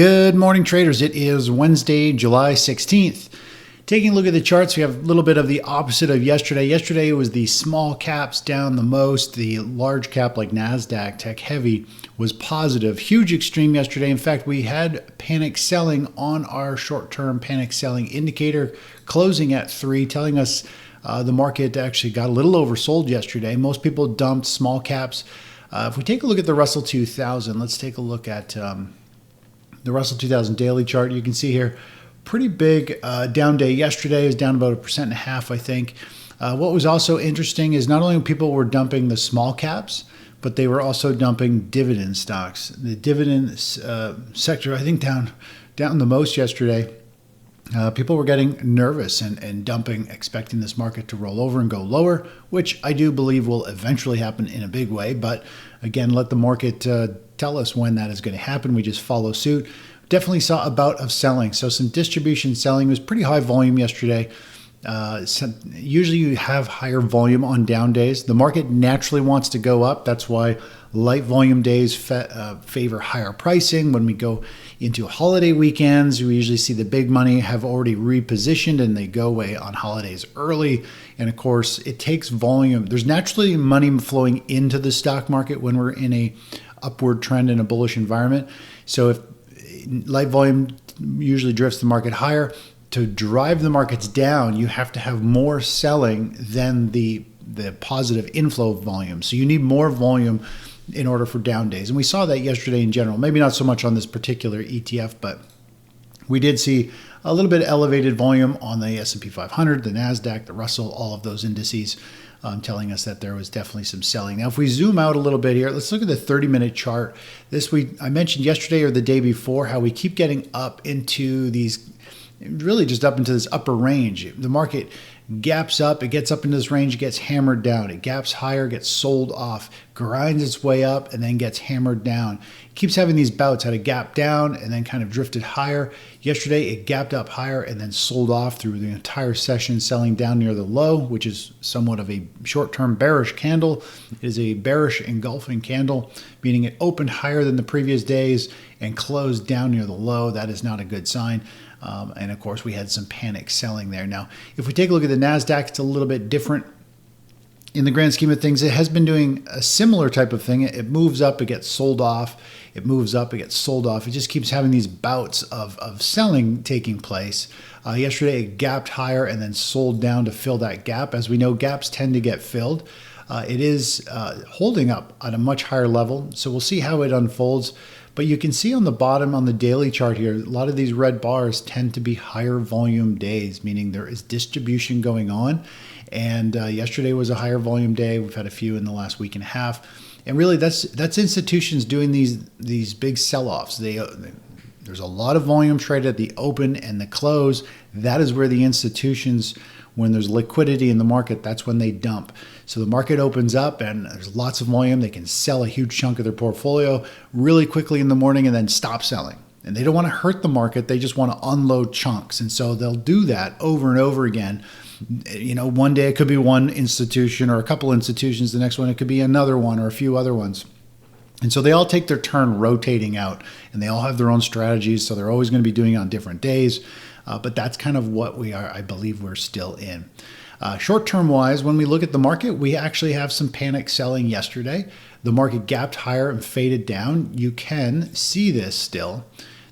Good morning, traders. It is Wednesday, July 16th. Taking a look at the charts, we have a little bit of the opposite of yesterday. Yesterday it was the small caps down the most. The large cap like NASDAQ, tech heavy, was positive. Huge extreme yesterday. In fact, we had panic selling on our short-term panic selling indicator closing at 3, telling us the market actually got a little oversold yesterday. Most people dumped small caps. If we take a look at the Russell 2000, let's take a look at the Russell 2000 daily chart. You can see here, pretty big down day yesterday. It was down about 1.5%, I think. What was also interesting is not only people were dumping the small caps, but they were also dumping dividend stocks. The dividend sector, I think, down the most yesterday. People were getting nervous and dumping, expecting this market to roll over and go lower, which I do believe will eventually happen in a big way. But again, let the market tell us when that is going to happen. We just follow suit. Definitely saw a bout of selling. So some distribution selling. It was pretty high volume yesterday. Usually you have higher volume on down days. The market naturally wants to go up. That's why light volume days favor higher pricing. When we go into holiday weekends, we usually see the big money have already repositioned and they go away on holidays early. And of course, it takes volume. There's naturally money flowing into the stock market when we're in a upward trend in a bullish environment. So if light volume usually drifts the market higher, to drive the markets down, you have to have more selling than the positive inflow volume. So you need more volume in order for down days. And we saw that yesterday in general, maybe not so much on this particular ETF, but we did see a little bit of elevated volume on the S&P 500, the NASDAQ, the Russell, all of those indices, telling us that there was definitely some selling. Now, if we zoom out a little bit here, let's look at the 30-minute chart. I mentioned yesterday or the day before how we keep getting up into these, really just up into this upper range. The market gaps up, it gets up into this range, it gets hammered down. It gaps higher, gets sold off, grinds its way up, and then gets hammered down. It keeps having these bouts, had a gap down and then kind of drifted higher. Yesterday, it gapped up higher and then sold off through the entire session, selling down near the low, which is somewhat of a short-term bearish candle. It is a bearish engulfing candle, meaning it opened higher than the previous days and closed down near the low. That is not a good sign. And of course, we had some panic selling there. Now, if we take a look at the NASDAQ, it's a little bit different. In the grand scheme of things, it has been doing a similar type of thing. It moves up, it gets sold off. It moves up, it gets sold off. It just keeps having these bouts of selling taking place. Yesterday, it gapped higher and then sold down to fill that gap. As we know, gaps tend to get filled. It is holding up at a much higher level. So we'll see how it unfolds. But you can see on the bottom on the daily chart here, a lot of these red bars tend to be higher volume days, meaning there is distribution going on. And yesterday was a higher volume day. We've had a few in the last week and a half. And really, that's institutions doing these big sell-offs. There's a lot of volume traded at the open and the close. That is where the institutions, when there's liquidity in the market, that's when they dump. So the market opens up and there's lots of volume. They can sell a huge chunk of their portfolio really quickly in the morning and then stop selling. And they don't want to hurt the market. They just want to unload chunks. And so they'll do that over and over again. You know, one day it could be one institution or a couple institutions. The next one, it could be another one or a few other ones. And so they all take their turn rotating out and they all have their own strategies. So they're always going to be doing it on different days. But that's kind of what we are, I believe we're still in. Short-term wise, when we look at the market, we actually have some panic selling yesterday. The market gapped higher and faded down. You can see this still.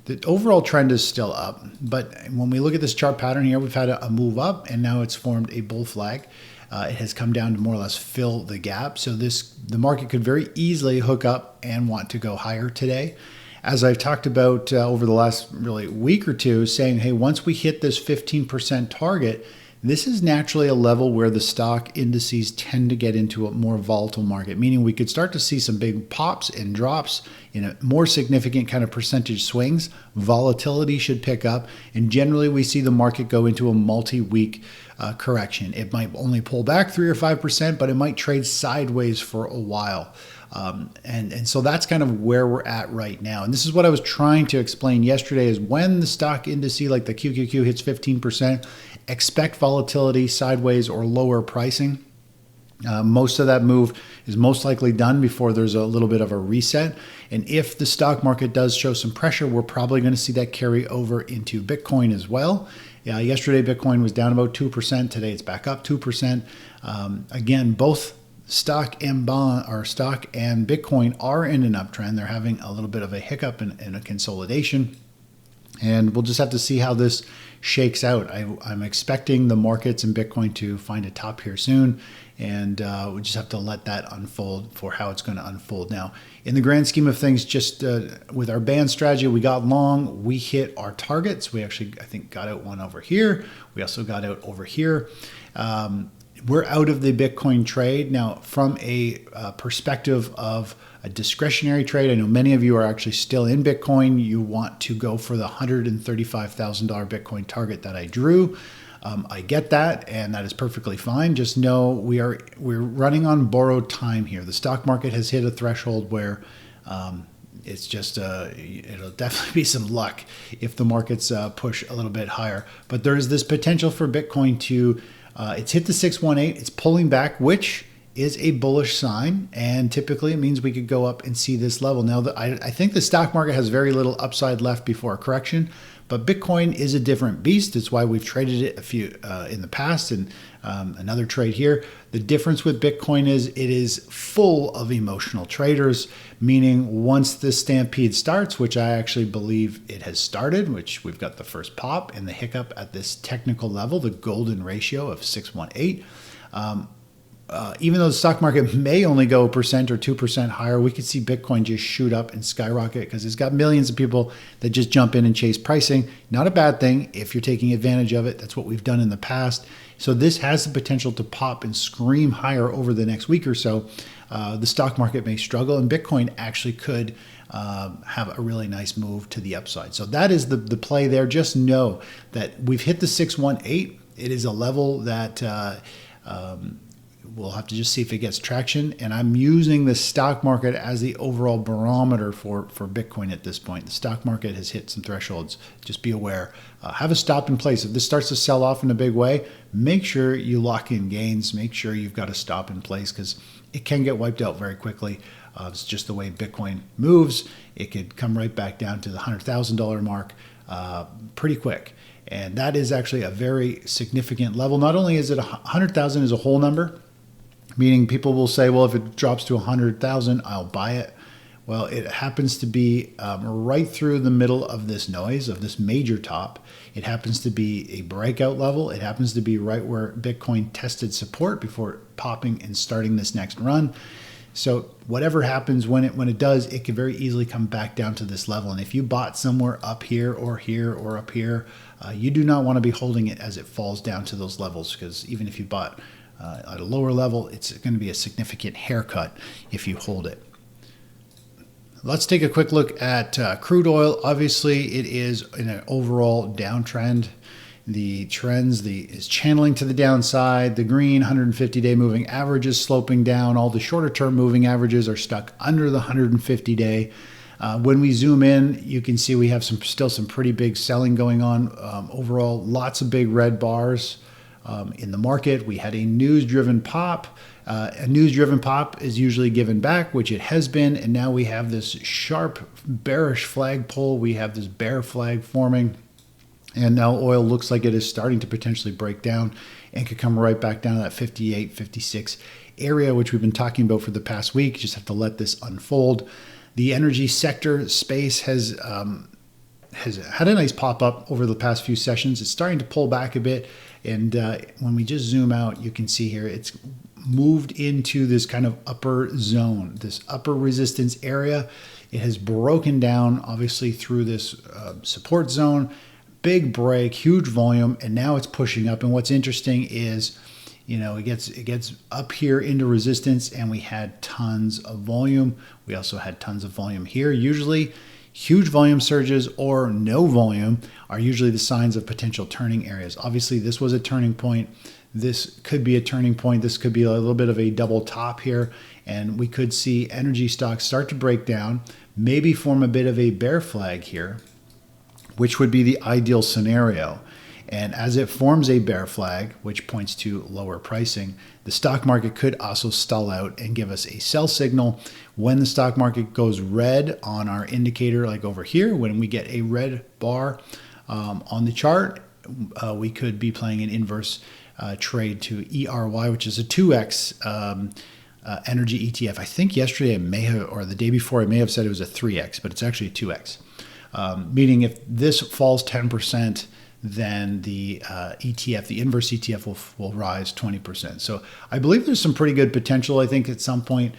The overall trend is still up. But when we look at this chart pattern here, we've had a move up and now it's formed a bull flag. It has come down to more or less fill the gap. So the market could very easily hook up and want to go higher today. As I've talked about over the last really week or two, saying, hey, once we hit this 15% target, this is naturally a level where the stock indices tend to get into a more volatile market, meaning we could start to see some big pops and drops in a more significant kind of percentage swings. Volatility should pick up, and generally we see the market go into a multi-week correction. It might only pull back 3 or 5%, but it might trade sideways for a while. And so that's kind of where we're at right now. And this is what I was trying to explain yesterday is when the stock index like the QQQ hits 15%, expect volatility, sideways or lower pricing. Most of that move is most likely done before there's a little bit of a reset. And if the stock market does show some pressure, we're probably going to see that carry over into Bitcoin as well. Yesterday, Bitcoin was down about 2%. Today, it's back up 2%. Again, both stock and Bitcoin are in an uptrend. They're having a little bit of a hiccup and a consolidation. And we'll just have to see how this shakes out. I'm expecting the markets and Bitcoin to find a top here soon, and we just have to let that unfold for how it's going to unfold. Now, in the grand scheme of things, just with our band strategy, we got long, we hit our targets. We actually, I think, got out one over here. We also got out over here. We're out of the Bitcoin trade. Now, from a perspective of a discretionary trade, I know many of you are actually still in Bitcoin. You want to go for the $135,000 Bitcoin target that I drew. I get that, and that is perfectly fine. Just know we're running on borrowed time here. The stock market has hit a threshold where it's just it'll definitely be some luck if the markets push a little bit higher. But there is this potential for Bitcoin to it's hit the 618. It's pulling back, which is a bullish sign, and typically it means we could go up and see this level. Now, I think the stock market has very little upside left before a correction, but Bitcoin is a different beast. It's why we've traded it a few in the past, and another trade here. The difference with Bitcoin is it is full of emotional traders, meaning once this stampede starts, which I actually believe it has started, which we've got the first pop and the hiccup at this technical level, the golden ratio of 618. Even though the stock market may only go 1% or 2% higher, we could see Bitcoin just shoot up and skyrocket because it's got millions of people that just jump in and chase pricing. Not a bad thing if you're taking advantage of it. That's what we've done in the past. So this has the potential to pop and scream higher over the next week or so. The stock market may struggle, and Bitcoin actually could have a really nice move to the upside. So that is the play there. Just know that we've hit the 618. It is a level that we'll have to just see if it gets traction. And I'm using the stock market as the overall barometer for Bitcoin at this point. The stock market has hit some thresholds. Just be aware. Have a stop in place. If this starts to sell off in a big way, make sure you lock in gains. Make sure you've got a stop in place because it can get wiped out very quickly. It's just the way Bitcoin moves. It could come right back down to the $100,000 mark pretty quick. And that is actually a very significant level. Not only is it 100,000 is a whole number, meaning people will say, well, if it drops to 100,000, I'll buy it. Well, it happens to be right through the middle of this noise, of this major top. It happens to be a breakout level. It happens to be right where Bitcoin tested support before popping and starting this next run. So whatever happens when it does, it can very easily come back down to this level. And if you bought somewhere up here or up here, you do not want to be holding it as it falls down to those levels, because even if you bought at a lower level, it's going to be a significant haircut if you hold it. Let's take a quick look at crude oil. Obviously, it is in an overall downtrend. The trends is channeling to the downside. The green 150-day moving average is sloping down. All the shorter-term moving averages are stuck under the 150-day. When we zoom in, you can see we have still some pretty big selling going on. Overall, lots of big red bars in the market. We had a news-driven pop. A news-driven pop is usually given back, which it has been, and now we have this sharp bearish flag pull. We have this bear flag forming, and now oil looks like it is starting to potentially break down and could come right back down to that 58, 56 area, which we've been talking about for the past week. You just have to let this unfold. The energy sector space has had a nice pop-up over the past few sessions. It's starting to pull back a bit, and when we just zoom out, you can see here it's moved into this kind of upper zone, this upper resistance area. It has broken down, obviously, through this support zone. Big break, huge volume, and now it's pushing up. And what's interesting is, it gets up here into resistance, and we had tons of volume. We also had tons of volume here. Usually, huge volume surges or no volume are usually the signs of potential turning areas. Obviously, this was a turning point. This could be a turning point. This could be a little bit of a double top here, and we could see energy stocks start to break down, maybe form a bit of a bear flag here, which would be the ideal scenario. And as it forms a bear flag, which points to lower pricing, the stock market could also stall out and give us a sell signal. When the stock market goes red on our indicator, like over here, when we get a red bar on the chart, we could be playing an inverse trade to ERY, which is a 2x energy ETF. I think yesterday I may have, or the day before, I may have said it was a 3x, but it's actually a 2x. Meaning if this falls 10%, then the ETF, the inverse ETF, will rise 20%. So I believe there's some pretty good potential. I think at some point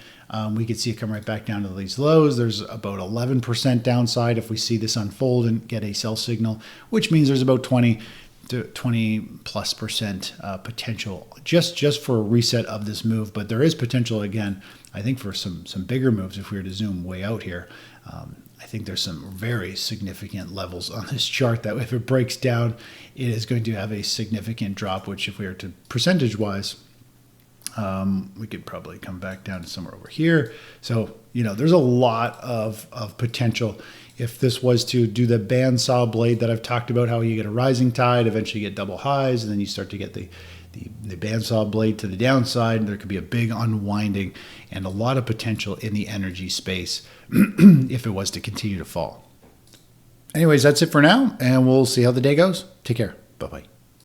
we could see it come right back down to these lows. There's about 11% downside if we see this unfold and get a sell signal, which means there's about 20 plus percent potential just for a reset of this move. But there is potential, again, I think, for some bigger moves if we were to zoom way out here. I think there's some very significant levels on this chart that if it breaks down, it is going to have a significant drop, which if we were to percentage-wise, we could probably come back down to somewhere over here. So, there's a lot of potential. If this was to do the bandsaw blade that I've talked about, how you get a rising tide, eventually get double highs, and then you start to get the bandsaw blade to the downside, there could be a big unwinding and a lot of potential in the energy space if it was to continue to fall. Anyways, that's it for now, and we'll see how the day goes. Take care. Bye-bye.